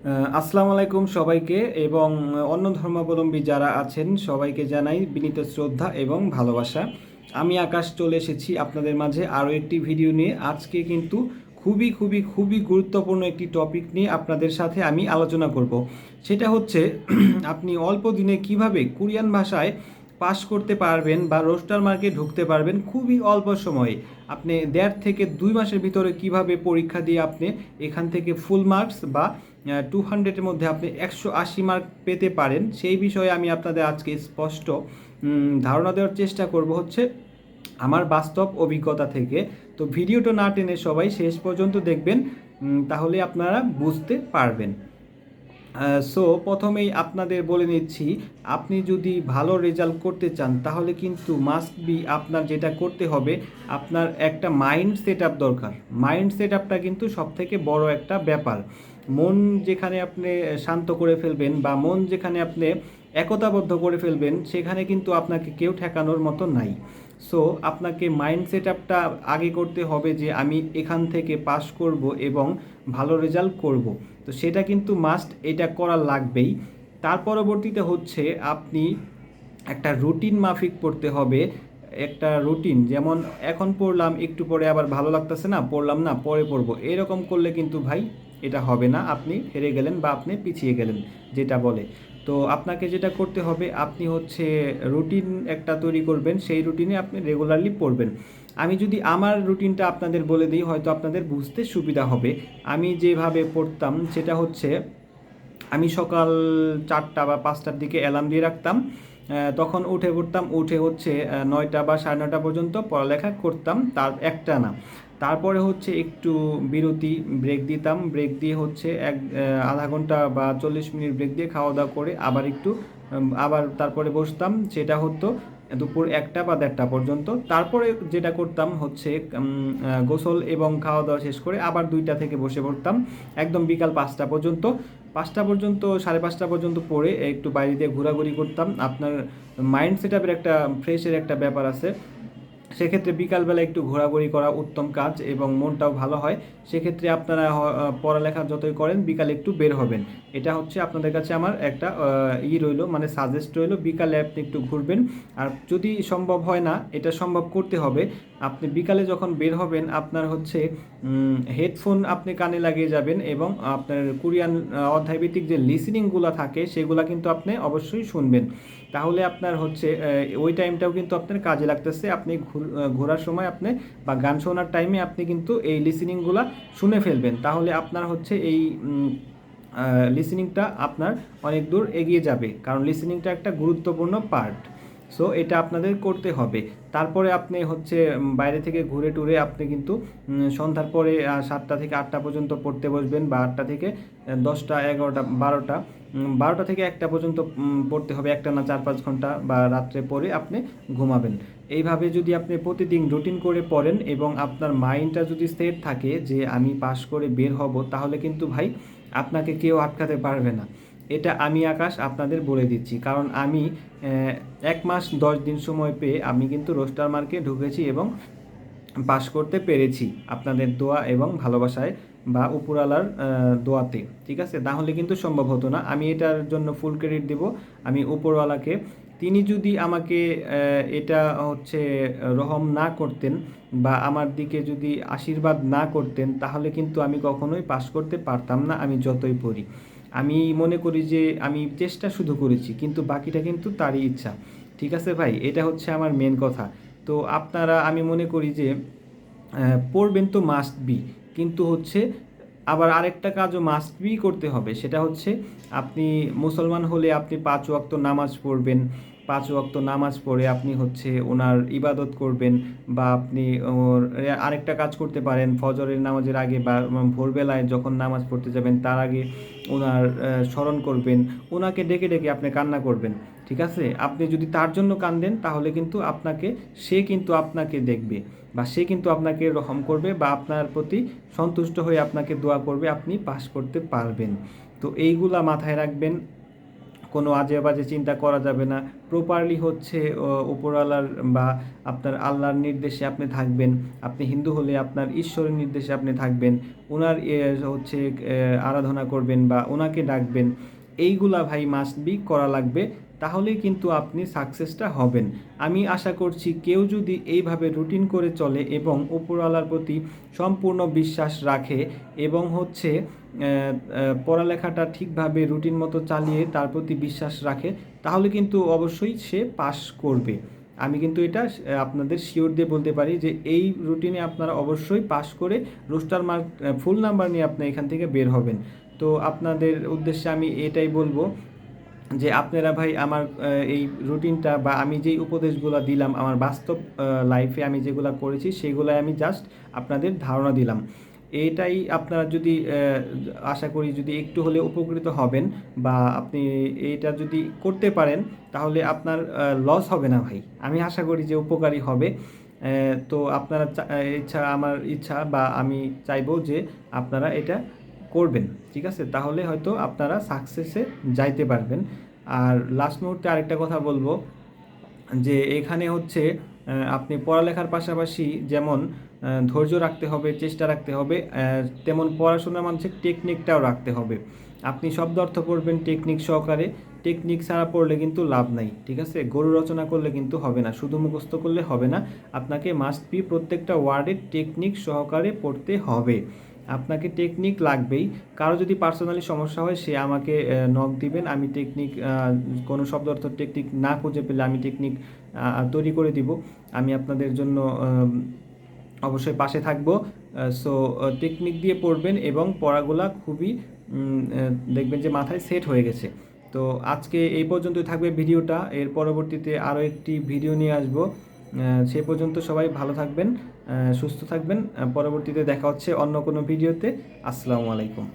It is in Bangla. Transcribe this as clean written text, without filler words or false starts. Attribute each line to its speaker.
Speaker 1: আসসালামু আলাইকুম সবাইকে এবং অন্য ধর্মাবলম্বী যারা আছেন সবাইকে জানাই বিনীত শ্রদ্ধা এবং ভালোবাসা। আমি আকাশ চলে এসেছি আপনাদের মাঝে আরও একটি ভিডিও নিয়ে। আজকে কিন্তু খুবই খুবই খুবই গুরুত্বপূর্ণ একটি টপিক নিয়ে আপনাদের সাথে আমি আলোচনা করব। সেটা হচ্ছে আপনি অল্প দিনে কিভাবে কোরিয়ান ভাষায় পাস করতে পারবেন বা রোস্টার মার্কে ঢুকতে পারবেন খুবই অল্প সময়ে। আপনি 1.5 থেকে 2 মাসের ভিতরে কিভাবে পরীক্ষা দিয়ে আপনি এখান থেকে ফুল মার্কস বা 200-এর মধ্যে আপনি 180 মার্ক পেতে পারেন, সেই বিষয়ে আমি আপনাদের আজকে স্পষ্ট ধারণা দেওয়ার চেষ্টা করব হচ্ছে আমার বাস্তব অভিজ্ঞতা থেকে। তো ভিডিওটা না টেনে সবাই শেষ পর্যন্ত দেখবেন, তাহলে আপনারা বুঝতে পারবেন। প্রথমেই আপনাদের বলে নিচ্ছি, আপনি যদি ভালো রেজাল্ট করতে চান তাহলে কিন্তু মাস্ট বি আপনার যেটা করতে হবে, আপনার একটা মাইন্ড সেট আপ দরকার। মাইন্ড সেট আপটা কিন্তু সবথেকে বড় একটা ব্যাপার। মন যেখানে আপনি শান্ত করে ফেলবেন বা মন যেখানে আপনি একতাবদ্ধ করে ফেলবেন, সেখানে কিন্তু আপনাকে কেউ ঠেকানোর মতো নাই। আপনাকে মাইন্ড সেট আপটা আগে করতে হবে যে আমি এখান থেকে পাস করব এবং ভালো রেজাল্ট করব। তো সেটা কিন্তু মাস্ট, এটা করা লাগবেই। তার পরবর্তীতে হচ্ছে আপনি একটা রুটিন মাফিক পড়তে হবে। একটা রুটিন, যেমন এখন পড়লাম, একটু পরে আবার ভালো লাগতেছে না, পড়লাম না, পরে পড়বো, এরকম করলে কিন্তু ভাই এটা হবে না। আপনি হেরে গেলেন বা আপনি পিছিয়ে গেলেন যেটা বলে। তো আপনাকে যেটা করতে হবে, আপনি হচ্ছে রুটিন একটা তৈরি করবেন, সেই রুটিনে আপনি রেগুলারলি পড়বেন। আমি যদি আমার রুটিনটা আপনাদের বলে দিই, হয়তো আপনাদের বুঝতে সুবিধা হবে। আমি যেভাবে পড়তাম সেটা হচ্ছে, আমি সকাল 4টা বা 5টার দিকে অ্যালার্ম দিয়ে রাখতাম। তখন উঠে পড়তাম, উঠে হচ্ছে 9টা বা 9:30 পর্যন্ত পড়ালেখা করতাম, তার একটা না। তারপরে হচ্ছে একটু বিরতি, ব্রেক দিতাম, ব্রেক দিয়ে হচ্ছে আধা ঘন্টা বা 40 মিনিট ব্রেক দিয়ে খাওয়া দাওয়া করে আবার একটু আবার তারপরে বসতাম। সেটা হতো দুপুর 1টা বা 1:30 পর্যন্ত। তারপরে যেটা করতাম হচ্ছে গোসল এবং খাওয়া দাওয়া শেষ করে আবার 2টা থেকে বসে পড়তাম একদম বিকাল 5টা পর্যন্ত। 5টা পর্যন্ত, 5:30 পর্যন্ত পড়ে একটু বাইরে দিয়ে ঘোরাঘুরি করতাম। আপনার মাইন্ড সেট আপের একটা ফ্রেশের একটা ব্যাপার আছে, সেক্ষেত্রে বিকালবেলা একটু ঘোরাঘুরি করা উত্তম কাজ এবং মনটাও ভালো হয়। সেক্ষেত্রে আপনারা পড়ালেখা যতই করেন বিকালে একটু বের হবেন। এটা হচ্ছে আপনাদের কাছে আমার একটা রইলো, মানে সাজেস্ট রইলো, বিকালে আপনি একটু ঘুরবেন। আর যদি সম্ভব হয় না, এটা সম্ভব করতে হবে, আপনি বিকালে যখন বের হবেন আপনার হচ্ছে হেডফোন আপনি কানে লাগিয়ে যাবেন এবং আপনার কোরিয়ান অধ্যায়ভিত্তিক যে লিসেনিংগুলো থাকে সেগুলো কিন্তু আপনি অবশ্যই শুনবেন। তাহলে আপনার হচ্ছে ওই টাইমটাও কিন্তু আপনার কাজে লাগতেছে। আপনি ঘোরার সময় আপনি বা গান শোনার টাইমে আপনি কিন্তু এই লিসেনিংগুলো শুনে ফেলবেন। তাহলে আপনার হচ্ছে এই লিসেনিংটা আপনার অনেক দূর এগিয়ে যাবে, কারণ লিসেনিংটা একটা গুরুত্বপূর্ণ পার্ট। এটা আপনাদের করতে হবে। তারপরে আপনি হচ্ছে বাইরে থেকে ঘুরে টুরে আপনি কিন্তু সন্ধ্যার পরে 7টা থেকে 8টা পর্যন্ত পড়তে বসবেন, বা 8টা থেকে 10টা, 11টা, 12টা, 12টা থেকে 1টা পর্যন্ত পড়তে হবে, একটা না 4-5 ঘন্টা, বা রাত্রে পরে আপনি ঘুমাবেন। এইভাবে যদি আপনি প্রতিদিন রুটিন করে পড়েন এবং আপনার মাইন্ডটা যদি সেট থাকে যে আমি পাস করে বের হব, তাহলে কিন্তু ভাই আপনাকে কেউ আটকাতে পারবে না। এটা আমি আকাশ আপনাদের বলে দিচ্ছি, কারণ আমি 1 মাস 10 দিন সময় পেয়ে আমি কিন্তু রোস্টার মার্কে ঢুকেছি এবং পাশ করতে পেরেছি আপনাদের দোয়া এবং ভালোবাসায় বা উপরওয়ালার দোয়াতে। ঠিক আছে, তাহলে কিন্তু সম্ভব হতো না। আমি এটার জন্য ফুল ক্রেডিট দেব আমি উপরওয়ালাকে। তিনি যদি আমাকে এটা হচ্ছে রহম না করতেন বা আমার দিকে যদি আশীর্বাদ না করতেন, তাহলে কিন্তু আমি কখনোই পাশ করতে পারতাম না, আমি যতই পড়ি। আমি মনে করি যে আমি চেষ্টা শুধু করেছি, কিন্তু বাকিটা কিন্তু তারই ইচ্ছা। ঠিক আছে ভাই, এটা হচ্ছে আমার মেন কথা। তো আপনারা, আমি মনে করি যে পড়বেন তো মাস্ট বি, কিন্তু হচ্ছে আবার আরেকটা কাজও মাস্ট বি করতে হবে। সেটা হচ্ছে আপনি মুসলমান হলে আপনি 5 ওয়াক্ত নামাজ পড়বেন। 5 ওয়াক্ত নামাজ পড়ে আপনি হচ্ছে ওনার ইবাদত করবেন, বা আপনি আরেকটা কাজ করতে পারেন, ফজরের নামাজের আগে বা ভোরবেলায় যখন নামাজ পড়তে যাবেন তার আগে ওনার স্মরণ করবেন, ওনাকে ডেকে ডেকে আপনি কান্না করবেন। ঠিক আছে, আপনি যদি তার জন্য কান্দেন তাহলে কিন্তু সে কিন্তু আপনাকে দেখবে, বা সে কিন্তু আপনাকে রহম করবে, বা আপনার প্রতি সন্তুষ্ট হয়ে আপনাকে দোয়া করবে, আপনি পাস করতে পারবেন। তো এইগুলা মাথায় রাখবেন। কোনো আজে বাজে চিন্তা করা যাবে না। প্রপারলি হচ্ছে উপরওয়ালার বা আপনার আল্লাহর নির্দেশে আপনি থাকবেন। আপনি হিন্দু হলে আপনার ঈশ্বরের নির্দেশে আপনি থাকবেন। ওনার হচ্ছে আরাধনা করবেন বা ওনাকে ডাকবেন। এইগুলা ভাই মাস্ট বি করা লাগবে, তাহলেই কিন্তু আপনি সাকসেসটা হবেন। আমি আশা করছি কেউ যদি এইভাবে রুটিন করে চলে এবং উপরওয়ালার প্রতি সম্পূর্ণ বিশ্বাস রাখে এবং হচ্ছে পড়ালেখাটা ঠিকভাবে রুটিন মতো চালিয়ে তার প্রতি বিশ্বাস রাখে, তাহলে কিন্তু অবশ্যই সে পাস করবে। আমি কিন্তু এটা আপনাদের শিওর দিয়ে বলতে পারি যে এই রুটিনে আপনারা অবশ্যই পাস করে রোস্টার মার্ক ফুল নাম্বার নিয়ে আপনি এখান থেকে বের হবেন। তো আপনাদের উদ্দেশ্যে আমি এটাই বলবো যে আপনারা ভাই আমার এই রুটিনটা বা আমি যেই উপদেশগুলো দিলাম আমার বাস্তব লাইফে আমি যেগুলো করেছি সেগুলাই আমি জাস্ট আপনাদের ধারণা দিলাম। এটাই আপনারা যদি আশা করি যদি একটু হলে উপকৃত হবেন বা আপনি এইটা যদি করতে পারেন তাহলে আপনার লস হবে না ভাই। আমি আশা করি যে উপকারী হবে। তো আপনারা আমার ইচ্ছা বা আমি চাইবো যে আপনারা এটা করবেন, ঠিক আছে? তাহলে হয়তো আপনারা সাকসেসে যাইতে পারবেন। আর লাস্ট মুহূর্তে আরেকটা কথা বলবো যে এখানে হচ্ছে আপনি পড়ালেখার পাশাপাশি যেমন ধৈর্য রাখতে হবে, চেষ্টা রাখতে হবে, তেমন পড়াশোনার মাঝে টেকনিকটাও রাখতে হবে। আপনি শব্দ অর্থ পড়বেন টেকনিক সহকারে, টেকনিক ছাড়া পড়লে কিন্তু লাভ নাই, ঠিক আছে? গরু রচনা করলে কিন্তু হবে না, শুধু মুখস্থ করলে হবে না, আপনাকে মাস্ট বি প্রত্যেকটা ওয়ার্ডের টেকনিক সহকারে পড়তে হবে। আপনাকে টেকনিক লাগবেই। কারো যদি পার্সোনালি সমস্যা হয় সে আমাকে নক দিবেন, আমি টেকনিক কোনো শব্দ অর্থ টেকনিক না খুঁজে পেলে আমি টেকনিক তৈরি করে দিব। আমি আপনাদের জন্য অবশ্যই পাশে থাকব। সো টেকনিক দিয়ে পড়বেন এবং পড়াগুলা খুবই দেখবেন যে মাথায় সেট হয়ে গেছে। তো আজকে এই পর্যন্তই থাকবে ভিডিওটা, এর পরবর্তীতে আরও একটি ভিডিও নিয়ে আসবো। সে পর্যন্ত সবাই ভালো থাকবেন, সুস্থ থাকবেন। পরবর্তীতে দেখা হচ্ছে অন্য কোনো ভিডিওতে। আসসালামু আলাইকুম।